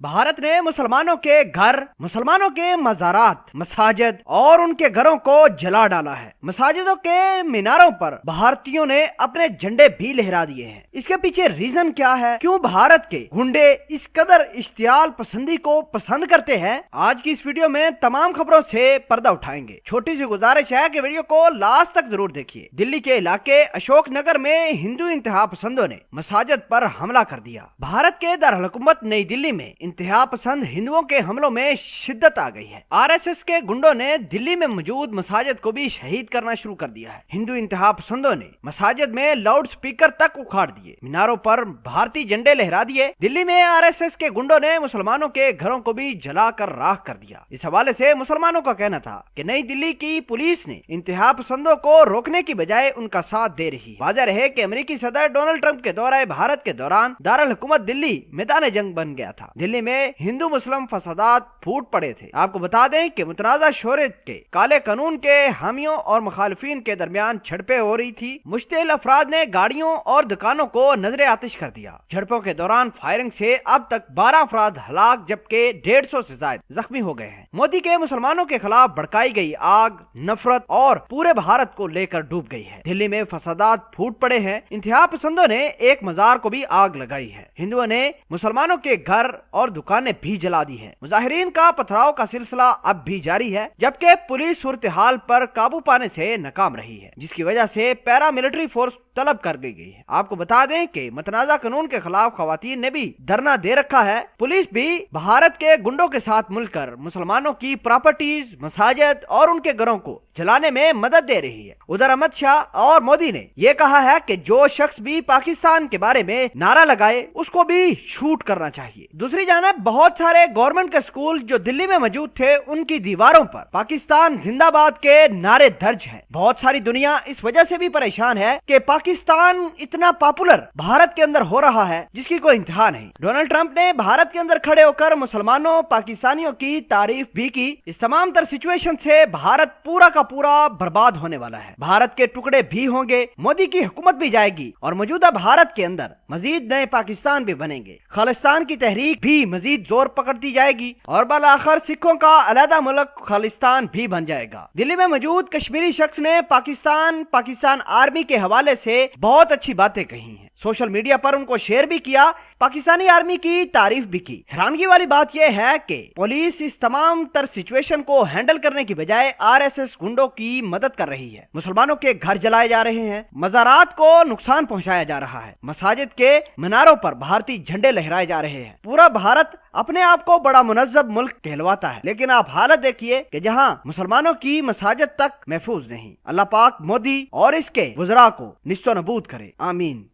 भारत ने मुसलमानों के घर, मुसलमानों के मज़ारात, मसाजिद और उनके घरों को जला डाला है। मसाजिदों के मीनारों पर भारतीयों ने अपने झंडे भी लहरा दिए हैं। इसके पीछे रीजन क्या है? क्यों भारत के गुंडे इस कदर इश्तियाल पसंदी को पसंद करते हैं? आज की इस वीडियो में तमाम खबरों से पर्दा उठाएंगे। छोटी सी गुजारिश है कि वीडियो को लास्ट तक जरूर देखिए। दिल्ली के इलाके अशोक नगर में हिंदू इंतहा पसंदों ने मसाजिद पर हमला कर दिया। भारत के दारकूमत नई दिल्ली में इंतहा पसंद हिंदुओं के हमलों में शिद्दत आ गई है। आरएसएस के गुंडों ने दिल्ली में मौजूद मसाजिद को भी शहीद करना शुरू कर दिया है। हिंदू इंतहा पसंदों ने मसाजिद में लाउड स्पीकर तक उखाड़ दिए, मीनारों पर भारतीय झंडे लहरा दिए। दिल्ली में आरएसएस के गुंडों ने मुसलमानों के घरों को भी जलाकर राख कर दिया। इस हवाले से मुसलमानों का कहना था कि नई दिल्ली की पुलिस ने इंतहा पसंदों को रोकने की बजाय उनका साथ दे रही है। वाज़ेह रहे कि अमेरिकी सदर डोनाल्ड ट्रंप के दौरे भारत के दौरान दारुल हुकूमत दिल्ली मैदान जंग बन गया था। दिल्ली में हिंदू मुस्लिम फसादात फूट पड़े थे। आपको बता दें कि मुतनाज़ा शोहरत के काले कानून के हामियों और मुखालिफिन के दरमियान झड़पें हो रही थी। मुश्तिल अफराद ने गाड़ियों और दुकानों को नजरे आतिश कर दिया। झड़पों के दौरान फायरिंग से अब तक 12 अफराद हलाक जबकि 150 से ज्यादा जख्मी हो गए हैं। मोदी के मुसलमानों के खिलाफ भड़काई गई आग नफरत और पूरे भारत को लेकर डूब गई है। दिल्ली में फसादात फूट पड़े हैं। इंतहा पसंदों ने एक मजार को भी आग लगाई है। हिंदुओं ने मुसलमानों के घर और दुकानें भी जला दी हैं। मुजाहिरीन का पथराव का सिलसिला अब भी जारी है, जबकि पुलिस सूरत हाल पर काबू पाने से नाकाम रही है, जिसकी वजह से पैरा मिलिट्री फोर्स तलब कर गई है। आपको बता दें कि मुतनाज़ा कानून के खिलाफ खवातीन ने भी धरना दे रखा है। पुलिस भी भारत के गुंडों के साथ मिलकर मुसलमानों की प्रॉपर्टीज, मसाजिद और उनके घरों को जलाने में मदद दे रही है। उधर अमित शाह और मोदी ने यह कहा है कि जो शख्स भी पाकिस्तान के बारे में नारा लगाए उसको भी शूट करना चाहिए। दूसरी जानब बहुत सारे गवर्नमेंट के स्कूल जो दिल्ली में मौजूद थे, उनकी दीवारों पर पाकिस्तान जिंदाबाद के नारे दर्ज हैं। बहुत सारी दुनिया इस वजह से भी परेशान है कि पाकिस्तान इतना पॉपुलर भारत के अंदर हो रहा है जिसकी कोई इंतहा नहीं। डोनाल्ड ट्रंप ने भारत के अंदर खड़े होकर मुसलमानों पाकिस्तानियों की तारीफ भी की। इस तमाम तर सिचुएशन से भारत पूरा का पूरा बर्बाद होने वाला है। भारत के टुकड़े भी होंगे, मोदी की हुकूमत भी जाएगी और मौजूदा भारत के अंदर मजीद नए पाकिस्तान भी बनेंगे। खालिस्तान की तहरीक भी मजीद जोर पकड़ती जाएगी और बालाखिर सिखों का अलहदा मुल्क खालिस्तान भी बन जाएगा। दिल्ली में मौजूद कश्मीरी शख्स ने पाकिस्तान आर्मी के हवाले से बहुत अच्छी बातें कही हैं। सोशल मीडिया पर उनको शेयर भी किया, पाकिस्तानी आर्मी की तारीफ भी की। हैरानगी वाली बात यह है कि पुलिस इस तमाम तर सिचुएशन को हैंडल करने की बजाय आरएसएस गुंडों की मदद कर रही है। मुसलमानों के घर जलाए जा रहे हैं, मज़ारात को नुकसान पहुंचाया जा रहा है, मसाजिद के मीनारों पर भारतीय झंडे लहराए जा रहे हैं। पूरा भारत अपने आप को बड़ा मुनज़्ज़म मुल्क कहलवाता है, लेकिन आप हालत देखिए कि जहां मुसलमानों की मसाजिद तक महफूज नहीं। अल्लाह पाक मोदी और इसके वज़रा को निस्तो नबूद करे। आमीन।